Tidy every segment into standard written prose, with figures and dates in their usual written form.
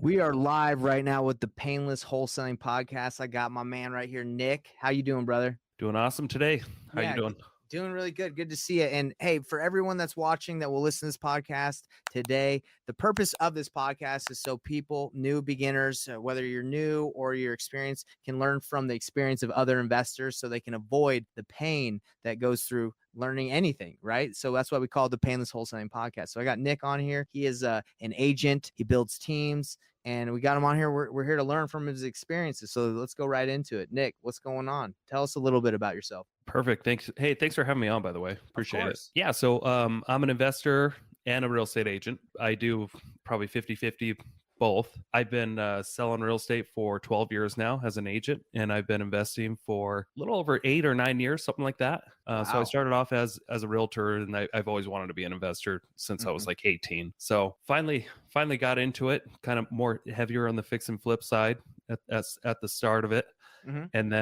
We are live right now with the Payneless Wholesaling Podcast. I got my man right here, Nick. How you doing, brother? Doing awesome today. How you doing? Doing really good. Good to see you. And hey, for everyone that's watching that will listen to this podcast today, the purpose of this podcast is so people, new beginners, whether you're new or you're experienced, can learn from the experience of other investors so they can avoid the pain that goes through learning anything, right? So that's why we call it the Payneless Wholesaling Podcast. So I got Nick on here. He is an agent. He builds teams. And we got him on here. We're here to learn from his experiences. So let's go right into it. Nick, what's going on? Tell us a little bit about yourself. Perfect. Thanks. Hey, thanks for having me on, by the way. Appreciate it. Yeah. So I'm an investor and a real estate agent. I do probably 50-50 both. I've been selling real estate for 12 years now as an agent, and I've been investing for a little over 8 or 9 years, something like that. Wow. So I started off as a realtor, and I've always wanted to be an investor since I was like 18. So finally got into it, kind of more heavier on the fix and flip side at the start of it. Mm-hmm. And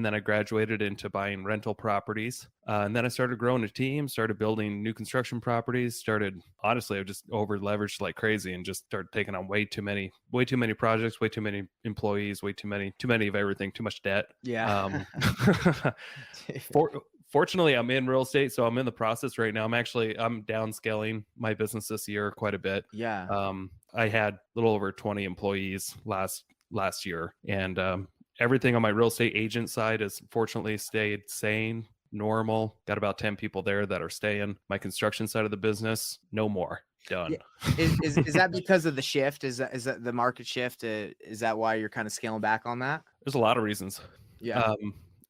then I graduated into buying rental properties. And then I started growing a team, started building new construction properties, honestly, I just over leveraged like crazy and just started taking on way too many projects, way too many employees, way too many of everything, too much debt. Yeah. Fortunately, I'm in real estate, so I'm in the process right now. I'm downscaling my business this year quite a bit. Yeah. I had a little over 20 employees last year, and everything on my real estate agent side has fortunately stayed sane, normal. Got about 10 people there that are staying. My construction side of the business, no more. Done. Yeah. Is that because of the shift? Is that the market shift? Is that why you're kind of scaling back on that? There's a lot of reasons. Yeah.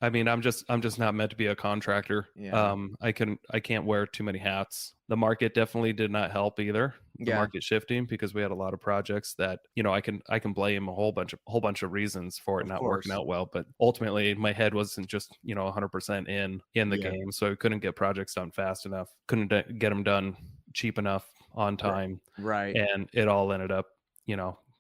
I mean, I'm just not meant to be a contractor. Yeah. I can't wear too many hats. The market definitely did not help either. The market shifting, because we had a lot of projects that, I can blame a whole bunch of reasons for it not working out well. But ultimately, my head wasn't just 100% in the game, so I couldn't get projects done fast enough. Couldn't get them done cheap enough on time. Right. And it all ended up,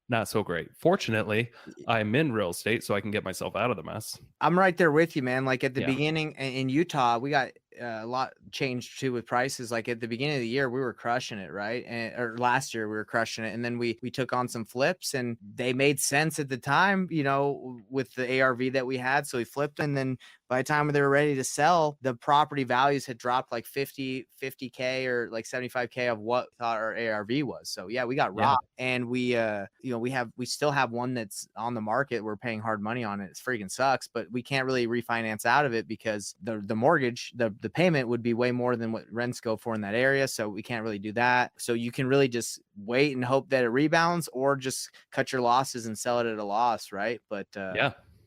not so great. Fortunately, I'm in real estate, so I can get myself out of the mess. I'm right there with you, man. Like at the beginning in Utah, we got a lot changed too with prices. Like at the beginning of the year, we were crushing it, right? Or last year we were crushing it. And then we took on some flips and they made sense at the time, with the ARV that we had. So we flipped. And then by the time they were ready to sell, the property values had dropped like 50K or like 75K of what we thought our ARV was. So yeah, we got robbed. And we still have one that's on the market. We're paying hard money on it. It freaking sucks, but we can't really refinance out of it because the mortgage, the payment would be way more than what rents go for in that area. So we can't really do that. So you can really just wait and hope that it rebounds, or just cut your losses and sell it at a loss. Right. But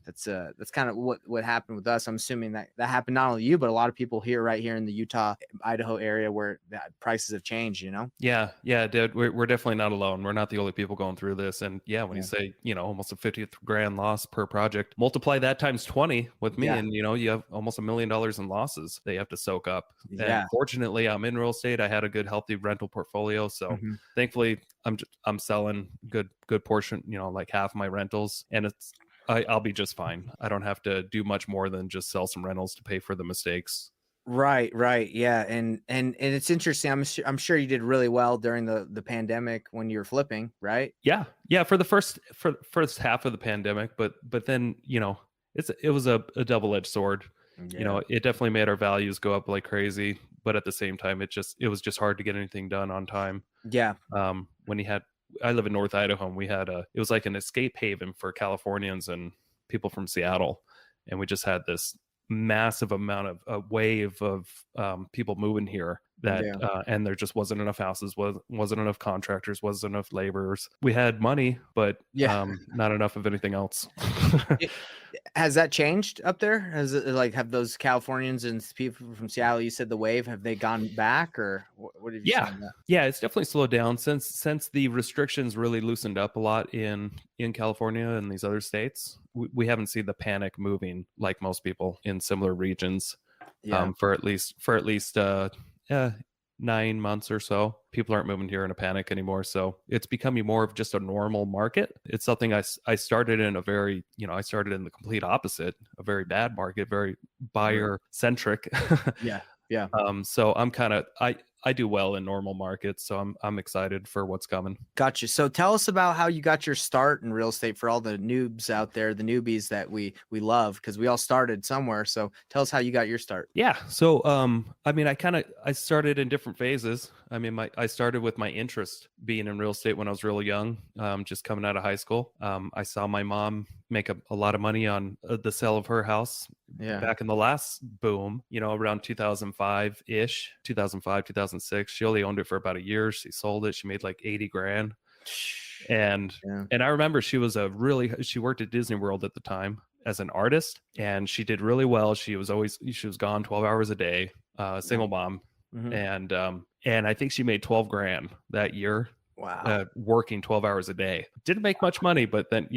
that's kind of what happened with us. I'm assuming that happened not only to you, but a lot of people right here in the Utah, Idaho area where prices have changed, Yeah, dude, we're definitely not alone. We're not the only people going through this. And when you say, almost a $50,000 loss per project, multiply that times 20 with me, and you have almost $1 million in losses that you have to soak up. Yeah. And fortunately, I'm in real estate. I had a good, healthy rental portfolio. So thankfully I'm selling good portion, like half my rentals, and I'll be just fine. I don't have to do much more than just sell some rentals to pay for the mistakes. Right. Yeah. And it's interesting. I'm sure you did really well during the pandemic when you were flipping, right? Yeah. For the first half of the pandemic, but then, it was a double-edged sword. Yeah. It definitely made our values go up like crazy, but at the same time, it was just hard to get anything done on time. Yeah. I live in North Idaho, and it was like an escape haven for Californians and people from Seattle. And we just had this massive amount of a wave of people moving here and there just wasn't enough houses, wasn't enough contractors, wasn't enough laborers. We had money, but not enough of anything else. Has that changed up there? Have those Californians and people from Seattle, you said the wave, have they gone back, or what have you seen? Yeah, it's definitely slowed down since the restrictions really loosened up a lot in California and these other states. We haven't seen the panic moving like most people in similar regions for at least 9 months or so. People aren't moving here in a panic anymore. So it's becoming more of just a normal market. It's something I started in I started in the complete opposite, a very bad market, very buyer centric. Yeah. So I'm I do well in normal markets, so I'm excited for what's coming. Gotcha. So tell us about how you got your start in real estate for all the noobs out there, the newbies that we love, because we all started somewhere. So tell us how you got your start. Yeah. So, I mean, I started in different phases. I mean, I started with my interest being in real estate when I was really young, just coming out of high school. I saw my mom make a lot of money on the sale of her house back in the last boom, around 2005-ish, 2005, 2006. She only owned it for about a year. She sold it. She made like 80 grand. And I remember she worked at Disney World at the time as an artist, and she did really well. She was gone 12 hours a day, single mom. Mm-hmm. And I think she made 12 grand that year. Wow. Working 12 hours a day. Didn't make much money, but then,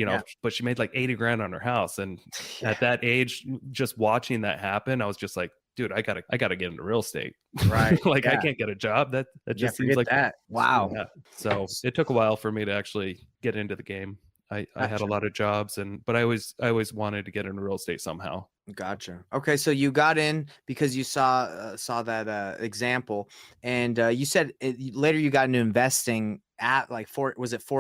but she made like 80 grand on her house. And at that age, just watching that happen, I was just like, dude, I gotta get into real estate. Right. Like I can't get a job. That just seems like that. Wow. Yeah. So it took a while for me to actually get into the game. I had a lot of jobs, but I always wanted to get into real estate somehow. Gotcha. Okay, so you got in because you saw that example, and you said later you got into investing at like 4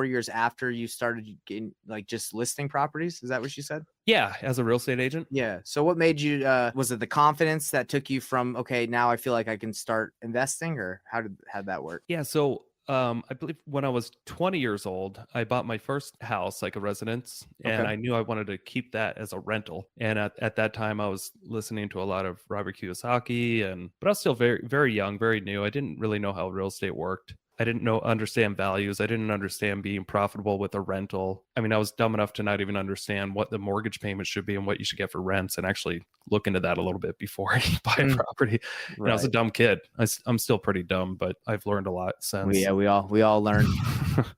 years after you started getting like just listing properties? Is that what you said? Yeah, as a real estate agent. Yeah. So what made you? Was it the confidence that took you from now I feel like I can start investing, or how'd that work? Yeah. So I believe when I was 20 years old, I bought my first house, like a residence, and I knew I wanted to keep that as a rental. And at that time, I was listening to a lot of Robert Kiyosaki, but I was still very, very young, very new. I didn't really know how real estate worked. I didn't understand values. I didn't understand being profitable with a rental. I mean, I was dumb enough to not even understand what the mortgage payment should be and what you should get for rents, and actually look into that a little bit before I buy a property. Right. I was a dumb kid. I'm still pretty dumb, but I've learned a lot since. We all learned.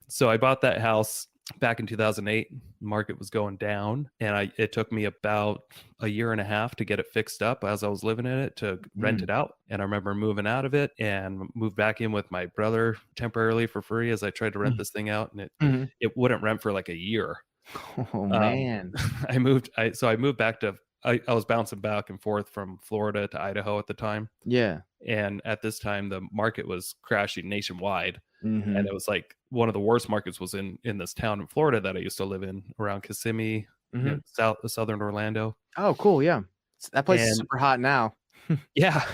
So I bought that house back in 2008. The market was going down, and it took me about a year and a half to get it fixed up as I was living in it to rent it out. And I remember moving out of it and moved back in with my brother temporarily for free as I tried to rent this thing out, and it wouldn't rent for like a year. Oh man. I moved back to I was bouncing back and forth from Florida to Idaho at the time. Yeah. And at this time the market was crashing nationwide. And it was like one of the worst markets was in this town in Florida that I used to live in, around Kissimmee, southern Orlando. Oh, cool. Yeah. That place is super hot now. Yeah.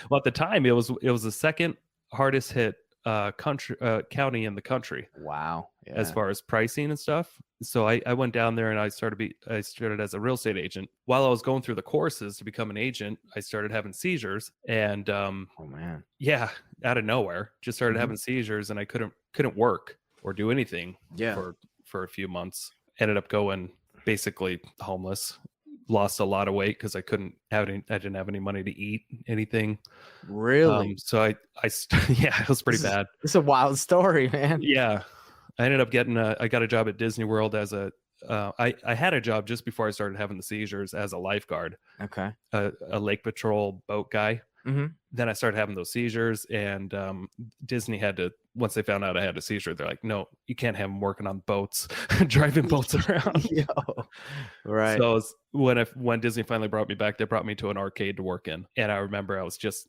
Well, at the time it was the second hardest hit county in the country. Wow. Yeah. As far as pricing and stuff. So I went down there and I started as a real estate agent. While I was going through the courses to become an agent, I started having seizures, and oh man. Yeah, out of nowhere, just started having seizures, and I couldn't work or do anything for a few months. Ended up going basically homeless. Lost a lot of weight because I didn't have any money to eat anything. Really? So I yeah, it was pretty bad. It's a wild story, man. Yeah. I ended up I got a job at Disney World as I had a job just before I started having the seizures as a lifeguard. Okay. A lake patrol boat guy. Then I started having those seizures, and Disney had to, once they found out I had a seizure, they're like, no, you can't have them working on boats, driving boats around. Yo. Right. So when Disney finally brought me back, they brought me to an arcade to work in, and I remember it was just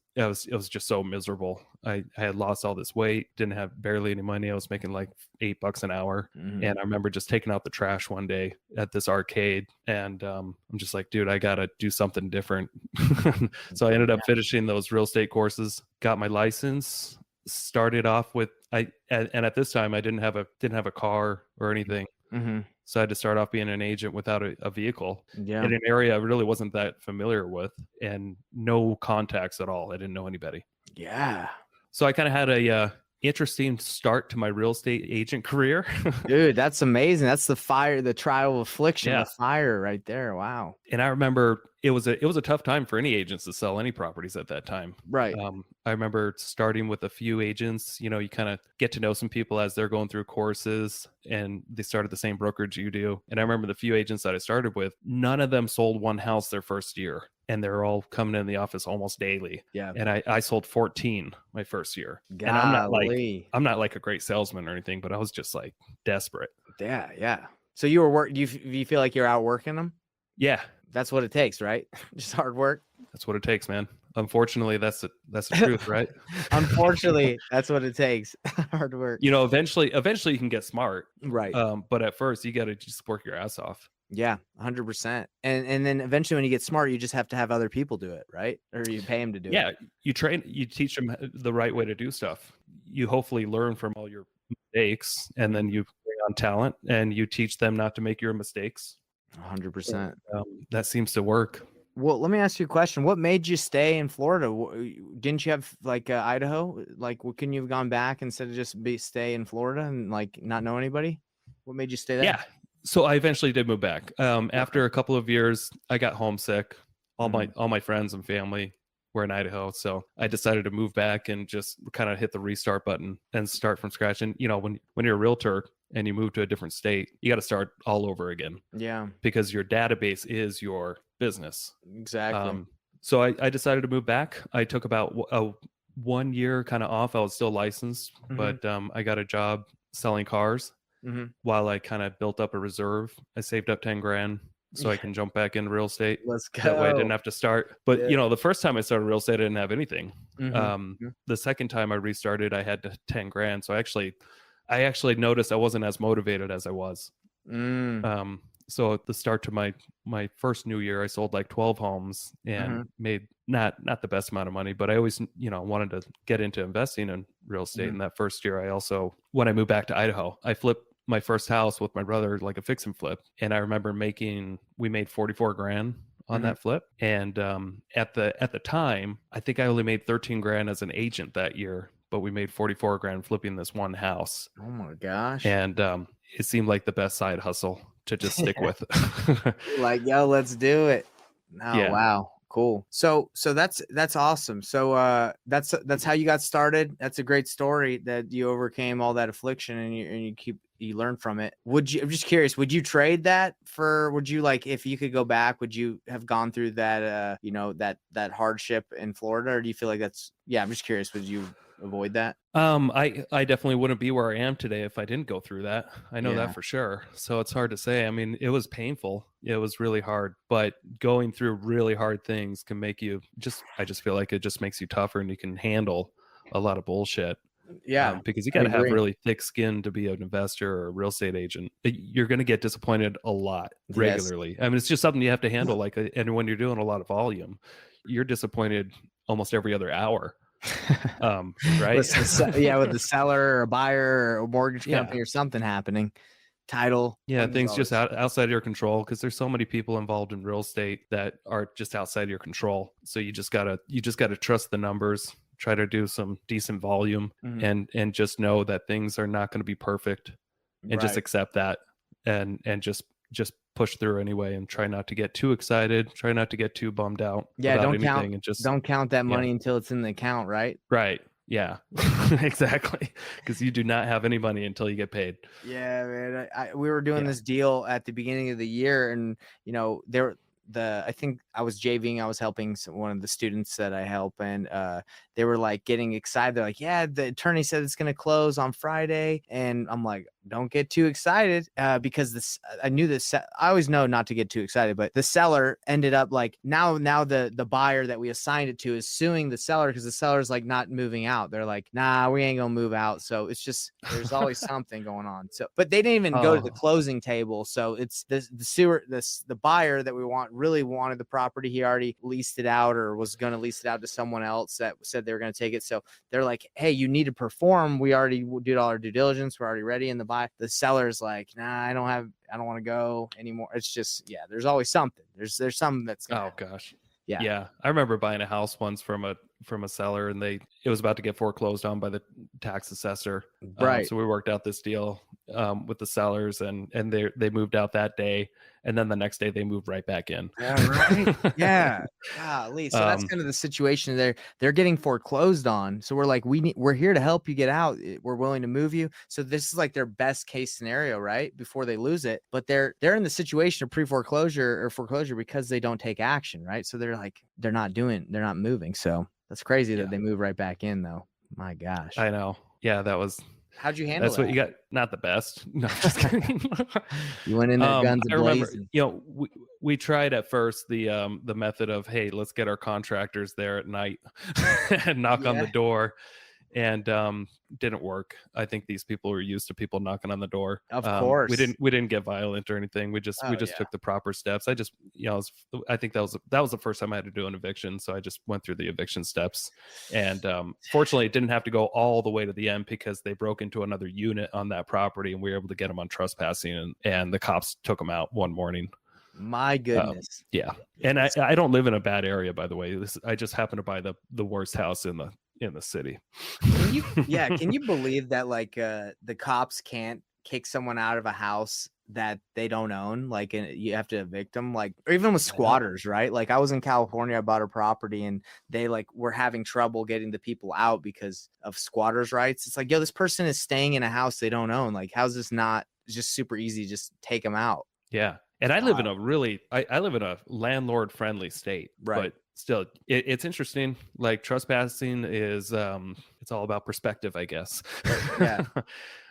so miserable. I had lost all this weight, didn't have barely any money. I was making like $8 an hour, and I remember just taking out the trash one day at this arcade, and I'm just like, dude, I gotta do something different. So I ended up finishing those real estate courses, got my license, started off with and at this time I didn't have a car or anything. So I had to start off being an agent without a vehicle in an area I really wasn't that familiar with, and no contacts at all. I didn't know anybody. Yeah. So I kind of had a interesting start to my real estate agent career. Dude, that's amazing. That's the fire, the trial of affliction, the fire right there. Wow. And I remember it was a tough time for any agents to sell any properties at that time. Right. I remember starting with a few agents. You kind of get to know some people as they're going through courses, and they start at the same brokerage you do. And I remember the few agents that I started with, none of them sold one house their first year, and they're all coming in the office almost daily. Yeah. And I sold 14 my first year. Golly. And I'm not like a great salesman or anything, but I was just like desperate. Yeah. Yeah. So you were do you feel like you're outworking them? Yeah. That's what it takes, right? Just hard work. That's what it takes, man. Unfortunately, that's the truth, right? Unfortunately, that's what it takes. Hard work. You know, eventually you can get smart. Right. But at first you got to just work your ass off. Yeah, 100%. And then eventually when you get smart, you just have to have other people do it, right? Or you pay them to do it. Yeah, you teach them the right way to do stuff. You hopefully learn from all your mistakes, and then you bring on talent and you teach them not to make your mistakes. 100%. That seems to work. Well, let me ask you a question. What made you stay in Florida? Didn't you have like Idaho? Like, couldn't you have gone back instead of just stay in Florida and like not know anybody? What made you stay there? Yeah. So I eventually did move back. After a couple of years, I got homesick. All my friends and family were in Idaho, so I decided to move back and just kind of hit the restart button and start from scratch. And you know, when you're a realtor and you move to a different state, you got to start all over again. Yeah. Because your database is your business. Exactly. So I decided to move back. I took about a 1 year kind of off. I was still licensed, but I got a job selling cars while I kind of built up a reserve. I saved up 10 grand so I can jump back into real estate. Let's go. That way I didn't have to start. But you know, the first time I started real estate, I didn't have anything. The second time I restarted, I had 10 grand. So I actually noticed I wasn't as motivated as I was. So at the start to my first new year, I sold like 12 homes and made not the best amount of money, but I always, you know, wanted to get into investing in real estate. And that first year, I also, when I moved back to Idaho, I flipped my first house with my brother, like a fix and flip. And I remember we made 44 grand on that flip. And at the time, I think I only made 13 grand as an agent that year, but we made 44 grand flipping this one house. Oh my gosh. And it seemed like the best side hustle to just stick with. Like, yo, let's do it. Oh, yeah. Wow. Cool. So that's awesome. So that's how you got started. That's a great story that you overcame all that affliction and you learn from it. I'm just curious, would you trade that if you could go back, would you have gone through that, that hardship in Florida? Or do you feel like I'm just curious, would you avoid that? I definitely wouldn't be where I am today if I didn't go through that. I know that for sure. So it's hard to say. I mean, it was painful. It was really hard, but going through really hard things can make you I just feel like it just makes you tougher and you can handle a lot of bullshit. Yeah. Because you got to have really thick skin to be an investor or a real estate agent. You're going to get disappointed a lot regularly. I mean, it's just something you have to handle. And when you're doing a lot of volume, you're disappointed almost every other hour. Right. with the seller or a buyer or a mortgage company or something happening, title. Things just outside of your control, because there's so many people involved in real estate that are just outside your control. So you just gotta trust the numbers, try to do some decent volume, and just know that things are not going to be perfect, and just accept that, and just push through anyway, and try not to get too excited, try not to get too bummed out. Don't count that money until it's in the account, right? Right. Yeah, exactly. Because you do not have any money until you get paid. Yeah, man. We were doing this deal at the beginning of the year, and I think I was JVing. I was helping one of the students that I help, and they were like getting excited. They're like, "Yeah, the attorney said it's going to close on Friday," and I'm like, "Don't get too excited," because I knew this. I always know not to get too excited, but the seller ended up like now the buyer that we assigned it to is suing the seller because the seller's like not moving out. They're like, "Nah, we ain't gonna move out." So it's just there's always something going on. So, but they didn't even go to the closing table. So it's the buyer that we really wanted the property. He already leased it out or was going to lease it out to someone else that said they were going to take it. So they're like, "Hey, you need to perform. We already did all our due diligence. We're already ready." And the seller's like, "Nah, I don't want to go anymore." It's just, there's always something. There's something that's gosh. Yeah. I remember buying a house once from a seller, and it was about to get foreclosed on by the tax assessor. Right. So we worked out this deal with the sellers, and they moved out that day, and then the next day they moved right back in. Yeah, right. Yeah. Golly. So that's kind of the situation they're getting foreclosed on. So we're like, we're here to help you get out. We're willing to move you. So this is like their best case scenario, right? Before they lose it, but they're in the situation of pre-foreclosure or foreclosure because they don't take action, right? So they're not moving. So that's crazy that they move right back in, though. My gosh. I know. Yeah, that was How'd you handle That's that? what you got. Not the best. No, just kidding. You went in there guns I remember, blazing. we tried at first the method of, hey, let's get our contractors there at night and knock on the door, and didn't work. I think these people were used to people knocking on the door. Of course. We didn't get violent or anything. We just took the proper steps. I just, I think that was the first time I had to do an eviction, so I just went through the eviction steps, and fortunately it didn't have to go all the way to the end because they broke into another unit on that property, and we were able to get them on trespassing, and the cops took them out one morning. My goodness. Yeah. And I don't live in a bad area, by the way. I just happen to buy the worst house in the city. Can you believe that like the cops can't kick someone out of a house that they don't own? Like, and you have to evict them, like, or even with squatters, right? Like, I was in California, I bought a property, and they like were having trouble getting the people out because of squatters' rights. It's like, yo, this person is staying in a house they don't own. Like, how's this not just super easy? Just take them out. Yeah. And I live in I live in a landlord friendly state, right? But still, it's interesting. Like, trespassing is, it's all about perspective, I guess. Yeah,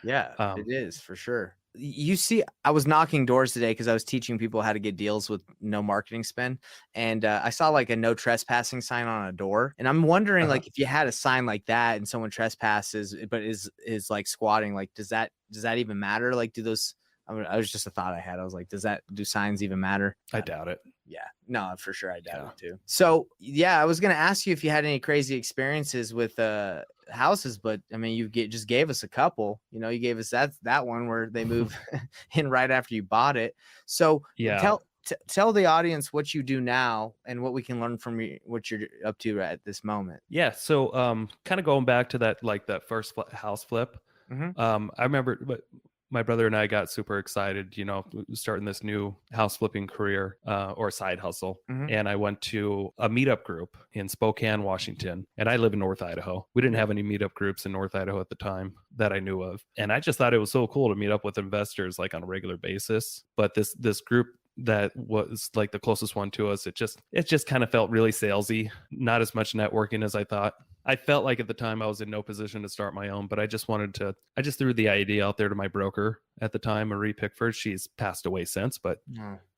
it is for sure. You see, I was knocking doors today because I was teaching people how to get deals with no marketing spend. And I saw like a no trespassing sign on a door. And I'm wondering, like, if you had a sign like that and someone trespasses, but is like squatting, like, does that even matter? Like, do those, I was just a thought I had. I was like, do signs even matter? I doubt it. Yeah, no, for sure. I doubt it too. So yeah, I was going to ask you if you had any crazy experiences with houses, but I mean, you just gave us a couple. You gave us that one where they move in right after you bought it. So tell the audience what you do now and what we can learn from you, what you're up to at this moment. Yeah. So kind of going back to that, like that first house flip. I remember, but my brother and I got super excited, starting this new house flipping career or side hustle. And I went to a meetup group in Spokane, Washington. And I live in North Idaho. We didn't have any meetup groups in North Idaho at the time that I knew of. And I just thought it was so cool to meet up with investors like on a regular basis. But this group that was like the closest one to us, it just kind of felt really salesy, not as much networking as I thought. I felt like at the time I was in no position to start my own, but I just threw the idea out there to my broker at the time, Marie Pickford. She's passed away since, but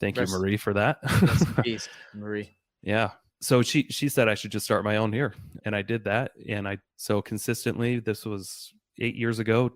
thank you, Marie, for that. Rest in peace, Marie. Yeah. So she said I should just start my own here. And I did that. And so consistently, this was 8 years ago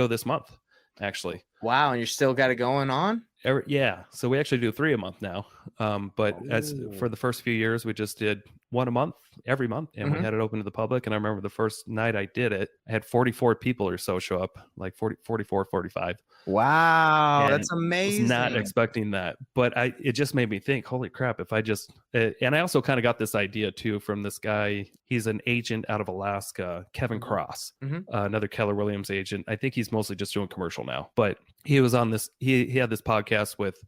this month, actually. Wow. And you still got it going on? Yeah. So we actually do 3 a month now. But as for the first few years, we just did 1 a month, every month. And we had it open to the public. And I remember the first night I did it, I had 44 people or so show up, like 44, 45. Wow. And that's amazing. I was not expecting that, but it just made me think, holy crap, if I just, and I also kind of got this idea too from this guy. He's an agent out of Alaska, Kevin Cross, another Keller Williams agent. I think he's mostly just doing commercial now, but he was on this, he had this podcast with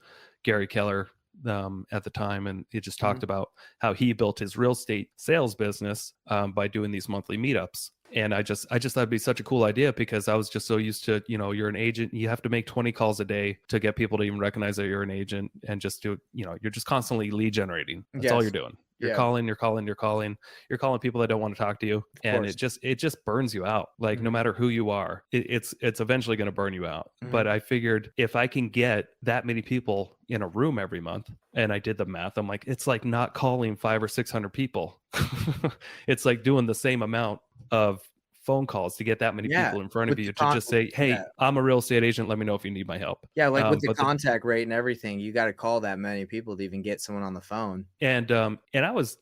Gary Keller at the time, and he just talked about how he built his real estate sales business by doing these monthly meetups. And I just thought it'd be such a cool idea because I was just so used to, you're an agent, you have to make 20 calls a day to get people to even recognize that you're an agent, and just do, you're just constantly lead generating. That's all you're doing. You're calling people that don't want to talk to you. And it just burns you out. Like no matter who you are, it's eventually going to burn you out. But I figured if I can get that many people in a room every month, and I did the math, I'm like, it's like not calling 500 or 600 people. It's like doing the same amount of phone calls to get that many people in front of you to just say, hey, I'm a real estate agent. Let me know if you need my help. Yeah. Like with the contact rate and everything, you got to call that many people to even get someone on the phone. And I was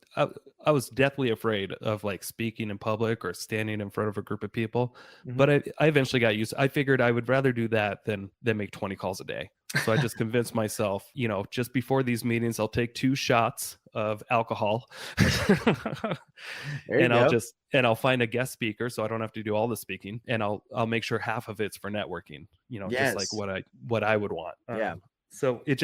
deathly afraid of like speaking in public or standing in front of a group of people, but I eventually got used. I figured I would rather do that than make 20 calls a day. So I just convinced myself, just before these meetings, I'll take 2 shots of alcohol and I'll find a guest speaker so I don't have to do all the speaking, and I'll make sure half of it's for networking, just like what I would want. So it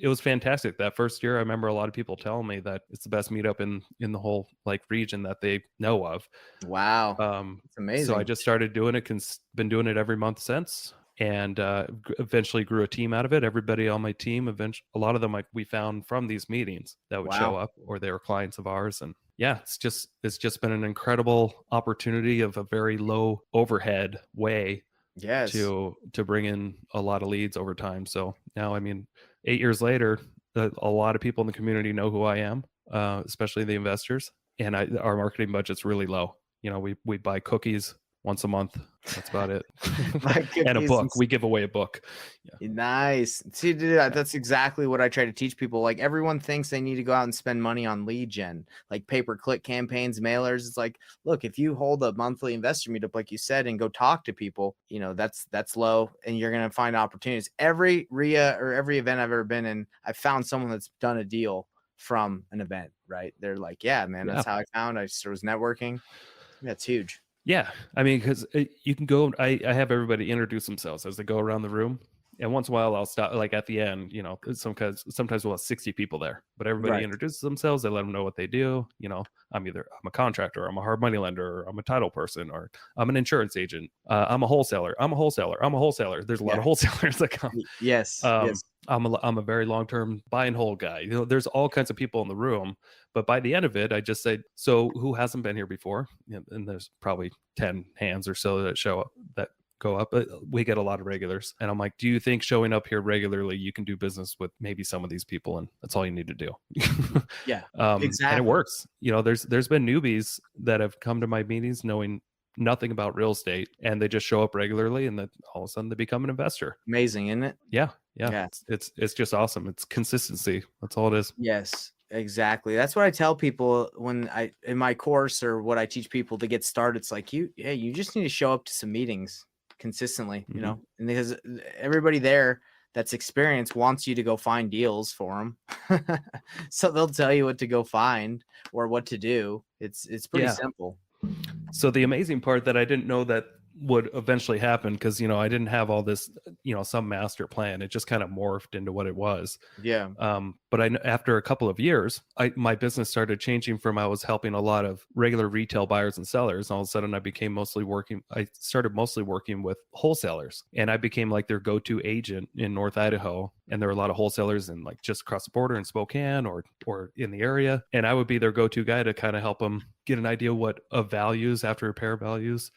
was fantastic. That first year, I remember a lot of people telling me that it's the best meetup in the whole like region that they know of. Wow. It's amazing. So I just started doing it, been doing it every month since. and eventually grew a team out of it. Everybody on my team, eventually, a lot of them we found from these meetings that would show up, or they were clients of ours. And yeah, it's just been an incredible opportunity of a very low overhead way to bring in a lot of leads over time. So now, I mean, 8 years later, a lot of people in the community know who I am, especially the investors. And our marketing budget's really low. You know, we buy cookies once a month. That's about it. And a book. We give away a book. Yeah. Nice. See, dude, that's exactly what I try to teach people. Like, everyone thinks they need to go out and spend money on lead gen, like pay-per-click campaigns, mailers. It's like, look, if you hold a monthly investor meetup, like you said, and go talk to people, you know, that's low, and you're going to find opportunities. Every RIA or every event I've ever been in, I found someone that's done a deal from an event, right? They're like, yeah, man, that's how I found. I just was networking. That's huge. Yeah. I mean, because you can go, I have everybody introduce themselves as they go around the room. And once in a while, I'll stop, like at the end, you know, sometimes we'll have 60 people there, but everybody introduces themselves. They let them know what they do. You know, I'm a contractor, I'm a hard money lender, or I'm a title person, or I'm an insurance agent. I'm a wholesaler. There's a lot of wholesalers that come. Yes. I'm a very long-term buy and hold guy. You know, there's all kinds of people in the room, but by the end of it, I just say, so who hasn't been here before? And there's probably 10 hands or so that show up, that go up. But we get a lot of regulars, and I'm like, do you think showing up here regularly, you can do business with maybe some of these people? And that's all you need to do. Exactly. And it works. You know, there's been newbies that have come to my meetings knowing nothing about real estate, and they just show up regularly, and then all of a sudden they become an investor. Amazing, isn't it? Yeah. It's just awesome. It's consistency. That's all it is. Yes, exactly. That's what I tell people when in my course, or what I teach people to get started. It's like, you just need to show up to some meetings consistently, you know, and because everybody there that's experienced wants you to go find deals for them. So they'll tell you what to go find or what to do. It's pretty simple. So the amazing part that I didn't know that would eventually happen, because, you know, I didn't have all this, you know, some master plan. It just kind of morphed into what it was. Yeah. But after a couple of years, my business started changing from, I was helping a lot of regular retail buyers and sellers. All of a sudden I started mostly working with wholesalers, and I became like their go-to agent in North Idaho. And there were a lot of wholesalers in, like, just across the border in Spokane or in the area. And I would be their go-to guy to kind of help them get an idea of values, after repair values.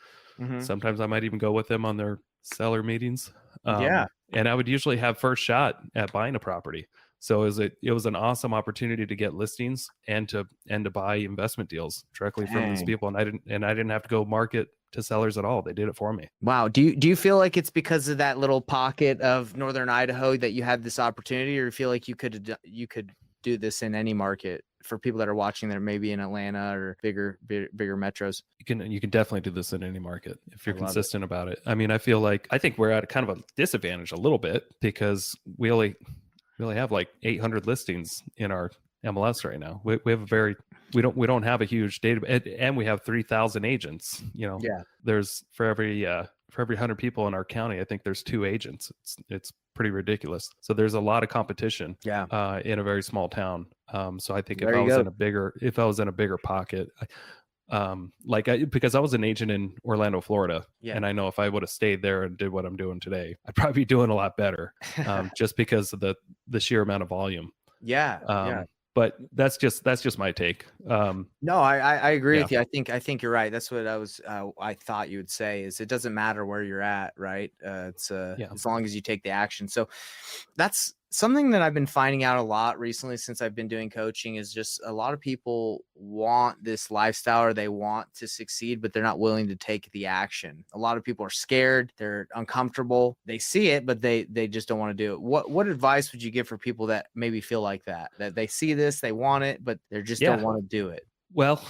Sometimes I might even go with them on their seller meetings. And I would usually have first shot at buying a property. So it was an awesome opportunity to get listings and to buy investment deals directly from these people. And I didn't have to go market to sellers at all. They did it for me. Wow. Do you feel like it's because of that little pocket of Northern Idaho that you had this opportunity, or you feel like you could do this in any market? For people that are watching that are maybe in Atlanta or bigger metros, you can definitely do this in any market if you're consistent about it. I mean, I think we're at a kind of a disadvantage a little bit, because we only have like 800 listings in our MLS right now. We have we don't have a huge database, and we have 3,000 agents. You know, there's for every 100 people in our county, I think there's 2 agents. It's pretty ridiculous. So there's a lot of competition in a very small town. So I think if I was in a bigger pocket, because I was an agent in Orlando, Florida, and I know if I would have stayed there and did what I'm doing today, I'd probably be doing a lot better, just because of the sheer amount of volume. But that's just my take. No, I agree with you. I think you're right. That's what I thought you would say, is it doesn't matter where you're at, right? It's as long as you take the action. So that's something that I've been finding out a lot recently since I've been doing coaching, is just a lot of people want this lifestyle, or they want to succeed, but they're not willing to take the action. A lot of people are scared. They're uncomfortable. They see it, but they just don't want to do it. What advice would you give for people that maybe feel like that they see this, they want it, but they just don't want to do it? Well,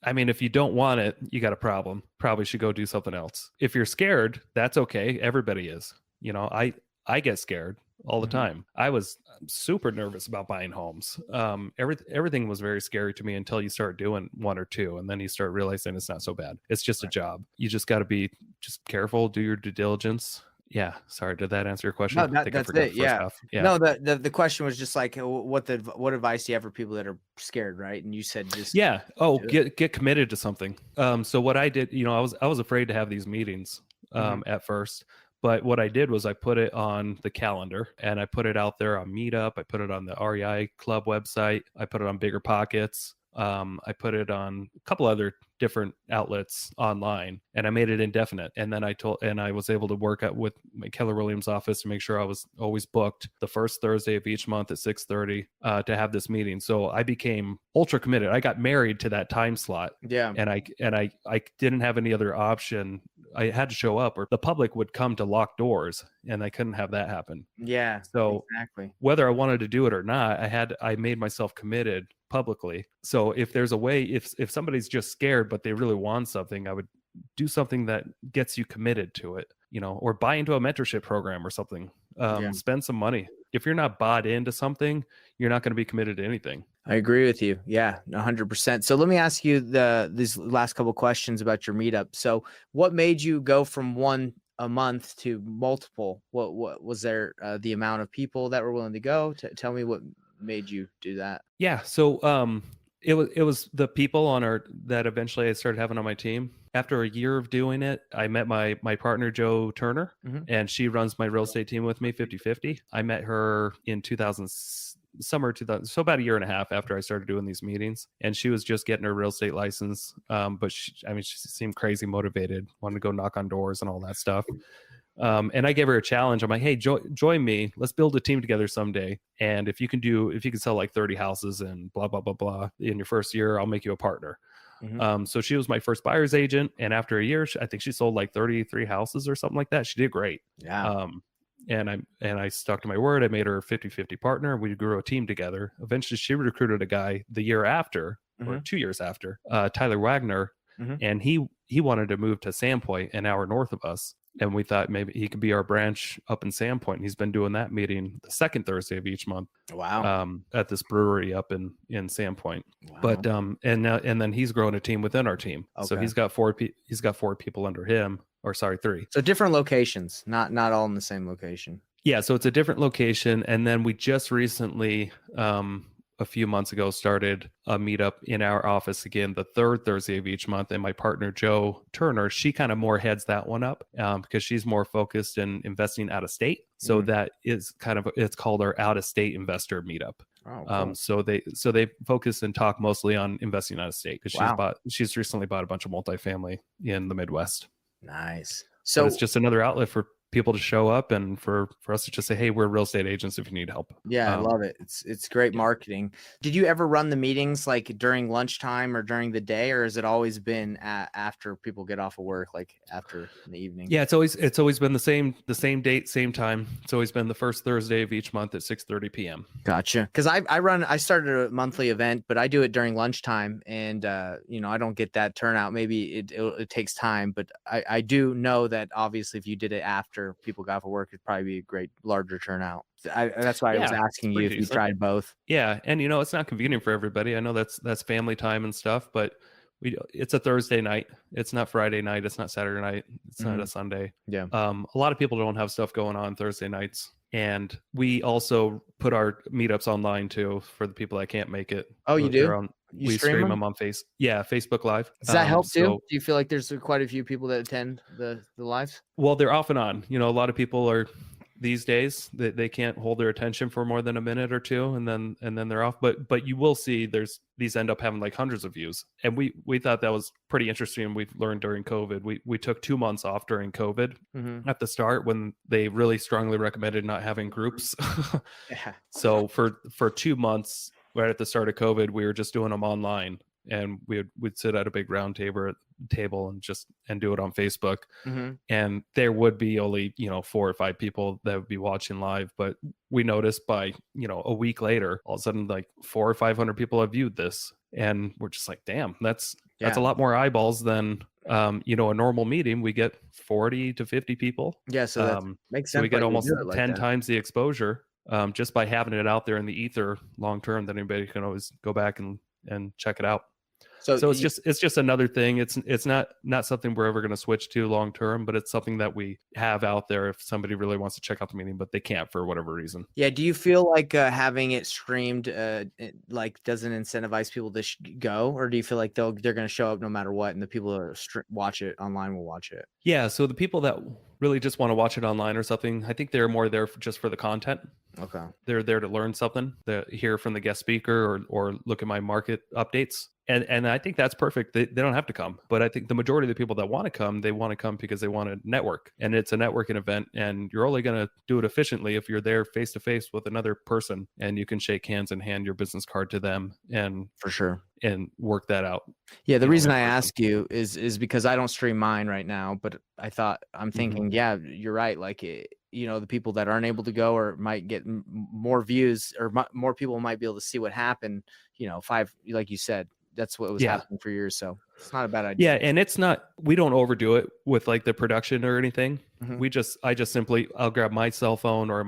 I mean, if you don't want it, you got a problem. Probably should go do something else. If you're scared, that's okay. Everybody is. You know, I get scared all the time. I was super nervous about buying homes. Everything was very scary to me until you start doing 1 or 2, and then you start realizing it's not so bad. It's just a job. You just got to be just careful, do your due diligence. Yeah. Sorry. Did that answer your question? No, that's it. Yeah. No, the question was just like, what advice do you have for people that are scared? Right. And you said just, get committed to something. So what I did, you know, I was afraid to have these meetings, at first, But what I did was I put it on the calendar and I put it out there on Meetup. I put it on the REI Club website. I put it on Bigger Pockets. I put it on a couple other different outlets online, and I made it indefinite. And then I was able to work out with my Keller Williams office to make sure I was always booked the first Thursday of each month at 6:30 to have this meeting. So I became ultra committed. I got married to that time slot. Yeah. And I didn't have any other option. I had to show up, or the public would come to locked doors, and I couldn't have that happen. Yeah. So exactly. whether I wanted to do it or not, I made myself committed publicly. So if there's a way, if somebody's just scared but they really want something, I would do something that gets you committed to it, or buy into a mentorship program or something. Spend some money. If you're not bought into something, you're not going to be committed to anything. I agree with you. Yeah, 100%. So let me ask you these last couple questions about your meetup. So what made you go from one a month to multiple? What was there the amount of people that were willing to go? Tell me what made you do that. Yeah. So it was the people that eventually I started having on my team. After a year of doing it, I met my partner, Joe Turner, and she runs my real estate team with me 50-50. I met her in summer 2000, so about a year and a half after I started doing these meetings, and she was just getting her real estate license. But she seemed crazy motivated, wanted to go knock on doors and all that stuff. And I gave her a challenge. I'm like, hey, join me. Let's build a team together someday. And if you can sell like 30 houses and blah, blah, blah, blah in your first year, I'll make you a partner. So she was my first buyer's agent. And after a year, I think she sold like 33 houses or something like that. She did great. Yeah. And I stuck to my word. I made her a 50-50 partner. We grew a team together. Eventually she recruited a guy the year after, or 2 years after, Tyler Wagner. And he wanted to move to Sandpoint, an hour north of us. And we thought maybe he could be our branch up in Sandpoint. And he's been doing that meeting the second Thursday of each month. Wow. At this brewery up in Sandpoint. Wow. But and then he's growing a team within our team. Okay. So he's got four people under him, or sorry, 3. So different locations, not all in the same location. Yeah. So it's a different location. And then we just recently, a few months ago, started a meetup in our office again, the third Thursday of each month. And my partner, Joe Turner, she kind of more heads that one up because she's more focused in investing out of state. So that is it's called our out of state investor meetup. Oh, cool. So they focus and talk mostly on investing out of state because she's recently bought a bunch of multifamily in the Midwest. Nice. So it's just another outlet for people to show up and for us to just say, hey, we're real estate agents if you need help. Yeah, I love it. It's great marketing. Did you ever run the meetings like during lunchtime or during the day, or has it always been after people get off of work, like after in the evening? Yeah, it's always been the same date, same time. It's always been the first Thursday of each month at 6:30 p.m. Gotcha. Because I started a monthly event, but I do it during lunchtime, and I don't get that turnout. Maybe it takes time, but I do know that obviously if you did it after people got off of work, it'd probably be a great larger turnout. That's why I was asking you if you tried both. Yeah, and it's not convenient for everybody. I know that's family time and stuff, but it's a Thursday night. It's not Friday night. It's not Saturday night. It's not a Sunday. Yeah. A lot of people don't have stuff going on Thursday nights. And we also put our meetups online too for the people that can't make it. Oh, you do? We stream them on Facebook Live. Does that help too? Do you feel like there's quite a few people that attend the lives? Well, they're off and on. A lot of people are these days they can't hold their attention for more than a minute or two, and then they're off. But you will see these end up having like hundreds of views. And we thought that was pretty interesting. We've learned during COVID. We took 2 months off during COVID at the start when they really strongly recommended not having groups. Yeah. So for 2 months, right at the start of COVID, we were just doing them online, and we'd sit at a big round table and do it on Facebook. And there would be only 4 or 5 people that would be watching live, but we noticed by a week later, all of a sudden like 400 or 500 people have viewed this, and we're just like, damn, that's a lot more eyeballs than a normal meeting. We get 40 to 50 people. Yeah, so that makes sense. So we get almost 10 times the exposure just by having it out there in the ether long term, that anybody can always go back and check it out. So it's just another thing. It's not something we're ever going to switch to long term, but it's something that we have out there if somebody really wants to check out the meeting, but they can't for whatever reason. Yeah. Do you feel like having it streamed like doesn't incentivize people to go, or do you feel like they're going to show up no matter what, and the people that watch it online will watch it? Yeah. So the people that really just want to watch it online or something, I think they're more there just for the content. Okay. They're there to learn something, to hear from the guest speaker or look at my market updates. And I think that's perfect. They don't have to come. But I think the majority of the people that want to come, they want to come because they want to network. And it's a networking event. And you're only going to do it efficiently if you're there face to face with another person and you can shake hands and hand your business card to them. And for sure. And work that out. Yeah, the reason I ask you is because I don't stream mine right now, but I'm thinking, yeah, you're right. Like, the people that aren't able to go or might get more views, or more people might be able to see what happened. Like you said, that's what was happening for years. So it's not a bad idea. Yeah, and it's not. We don't overdo it with like the production or anything. Mm-hmm. I just simply, I'll grab my cell phone or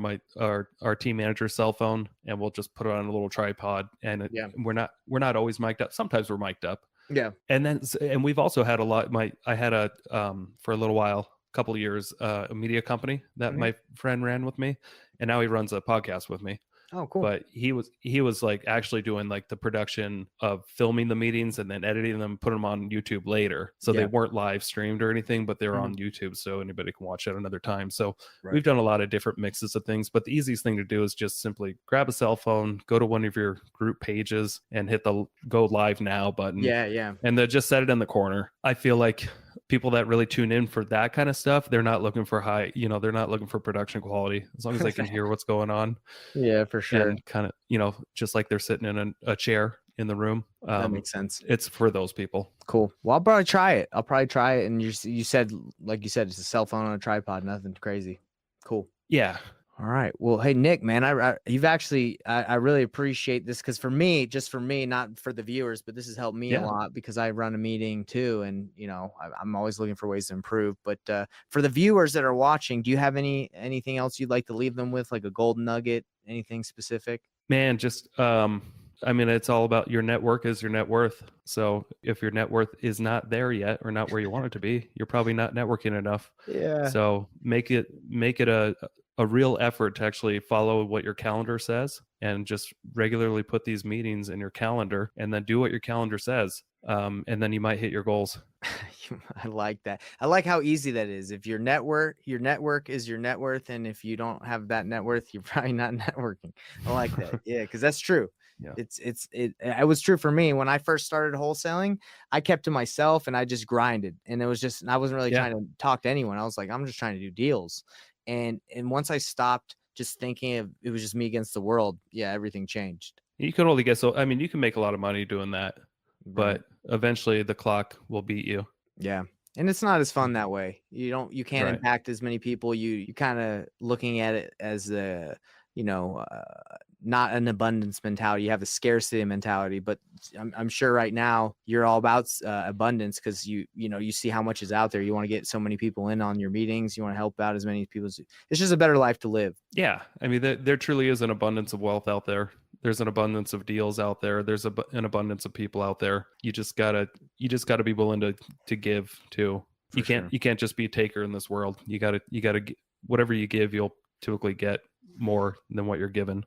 our team manager's cell phone, and we'll just put it on a little tripod. And we're not always mic'd up. Sometimes we're mic'd up. Yeah. And we've also had a lot. I had for a little while, a couple of years, a media company that my friend ran with me, and now he runs a podcast with me. Oh, cool. But he was like actually doing like the production of filming the meetings and then editing them, putting them on YouTube later. So they weren't live streamed or anything, but they're on YouTube, so anybody can watch it another time. So we've done a lot of different mixes of things, but the easiest thing to do is just simply grab a cell phone, go to one of your group pages and hit the go live now button. Yeah. And then just set it in the corner. I feel like people that really tune in for that kind of stuff, they're not looking for they're not looking for production quality, as long as they can hear what's going on. Yeah, for sure. And kind of, just like they're sitting in a chair in the room. That makes sense. It's for those people. Cool. Well, I'll probably try it. And you said, like you said, it's a cell phone on a tripod, nothing crazy. Cool. Yeah. All right. Well, hey, Nick, man, I really appreciate this, because for me, not for the viewers, but this has helped me a lot, because I run a meeting too. And, I'm always looking for ways to improve. But for the viewers that are watching, do you have anything else you'd like to leave them with, like a golden nugget, anything specific? Man, just, it's all about your network is your net worth. So if your net worth is not there yet, or not where you want it to be, you're probably not networking enough. Yeah. So make it a real effort to actually follow what your calendar says, and just regularly put these meetings in your calendar, and then do what your calendar says. And then you might hit your goals. I like that. I like how easy that is. If your network is your net worth, and if you don't have that net worth, you're probably not networking. I like that. Yeah, because that's true. Yeah. It was true for me when I first started wholesaling. I kept to myself and I just grinded, and I wasn't really trying to talk to anyone. I was like, I'm just trying to do deals. And once I stopped just thinking of it was just me against the world, everything changed. You can only get you can make a lot of money doing that, but eventually the clock will beat you. Yeah. And it's not as fun that way. You can't impact as many people. You kind of looking at it as not an abundance mentality. You have a scarcity mentality, but I'm sure right now you're all about abundance, because you see how much is out there. You want to get so many people in on your meetings. You want to help out as many people. It's just a better life to live. Yeah. There truly is an abundance of wealth out there. There's an abundance of deals out there. There's an abundance of people out there. You just gotta be willing to give too. You can't just be a taker in this world. You gotta whatever you give, you'll typically get more than what you're given.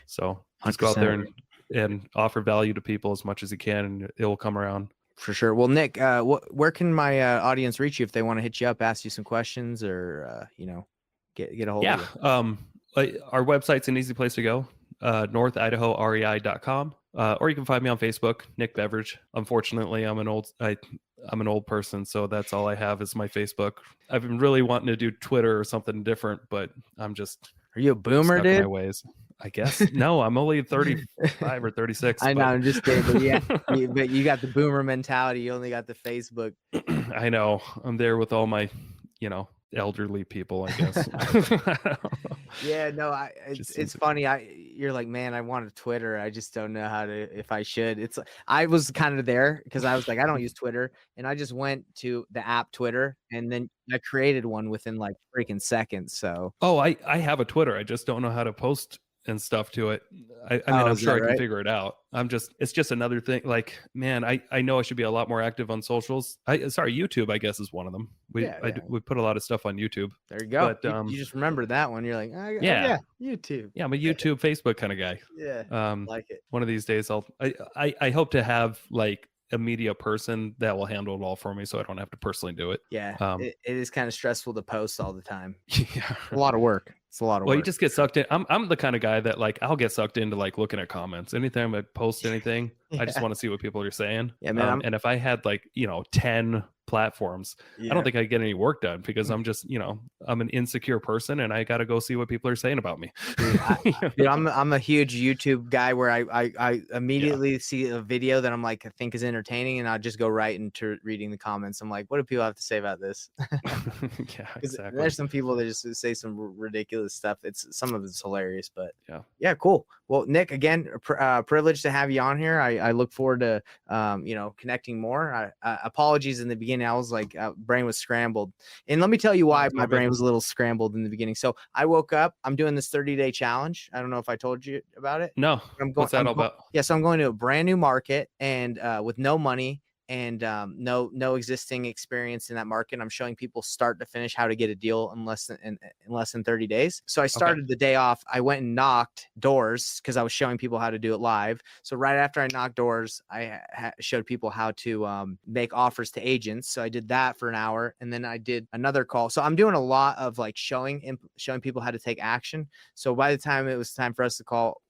So just go out there and offer value to people as much as you can, and it will come around. For sure. Well, Nick, where can my audience reach you if they want to hit you up, ask you some questions, or get a hold of you? Our website's an easy place to go. NorthIdahoREI.com. Or you can find me on Facebook, Nick Beveridge. Unfortunately, I'm an old person, so that's all I have is my Facebook. I've been really wanting to do Twitter or something different, but I'm just. Are you a boomer, stuck dude? In my ways, I guess. No, I'm only 35 or 36. I know, I'm just kidding. But but you got the boomer mentality. You only got the Facebook. I know. I'm there with all my, elderly people, I guess. Yeah, no, it's funny. You're like, man, I want a Twitter. I just don't know if I should. I was kind of there because I was like, I don't use Twitter, and I just went to the app Twitter, and then I created one within like freaking seconds. So, I have a Twitter. I just don't know how to post and stuff to it. I mean, Oh, I'm is sure that I can right? figure it out. It's just another thing. Like, man, I know I should be a lot more active on socials. YouTube, I guess, is one of them. Yeah, yeah. We put a lot of stuff on YouTube. There you go. But You just remember that one. You're like, oh yeah. yeah, YouTube. Yeah, I'm a YouTube, Facebook kind of guy. Yeah, like it. One of these days, I hope to have like a media person that will handle it all for me, so I don't have to personally do it. Yeah, it is kind of stressful to post all the time. Yeah, a lot of work. It's a lot of work. Well, you just get sucked in. I'm the kind of guy that like I'll get sucked into like looking at comments. Anytime I post anything, I just want to see what people are saying. Yeah, man. And if I had like 10 platforms, I don't think I'd get any work done because I'm just I'm an insecure person and I got to go see what people are saying about me. Dude, I'm a huge YouTube guy where I immediately see a video that I'm like I think is entertaining and I'll just go right into reading the comments. I'm like, what do people have to say about this? Yeah, exactly. There's some people that just say some ridiculous stuff. Some of it's hilarious, but yeah, cool. Well, Nick, again, privileged to have you on here. I look forward to connecting more. Apologies in the beginning. I was like brain was scrambled, and let me tell you why my brain was a little scrambled in the beginning. So I woke up. I'm doing this 30-day challenge. I don't know if I told you about it. No. What's that all about? Yeah, so I'm going to a brand new market and with no money and no existing experience in that market. I'm showing people start to finish how to get a deal in less than 30 days. So I started the day off. I went and knocked doors because I was showing people how to do it live. So right after I knocked doors, I showed people how to make offers to agents. So I did that for an hour, and then I did another call. So I'm doing a lot of like showing people how to take action. So by the time it was time for us to call,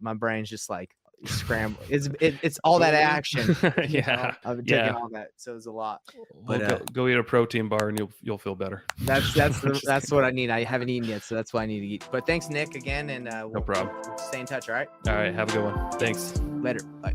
my brain's just like scramble. It's all that action. Yeah, I've been taking all that, so it's a lot. But go eat a protein bar and you'll feel better. That's what I need. I haven't eaten yet, so that's what I need to eat. But thanks, Nick, again, and no problem. We'll stay in touch. All right. All right. Have a good one. Thanks. Later. Bye.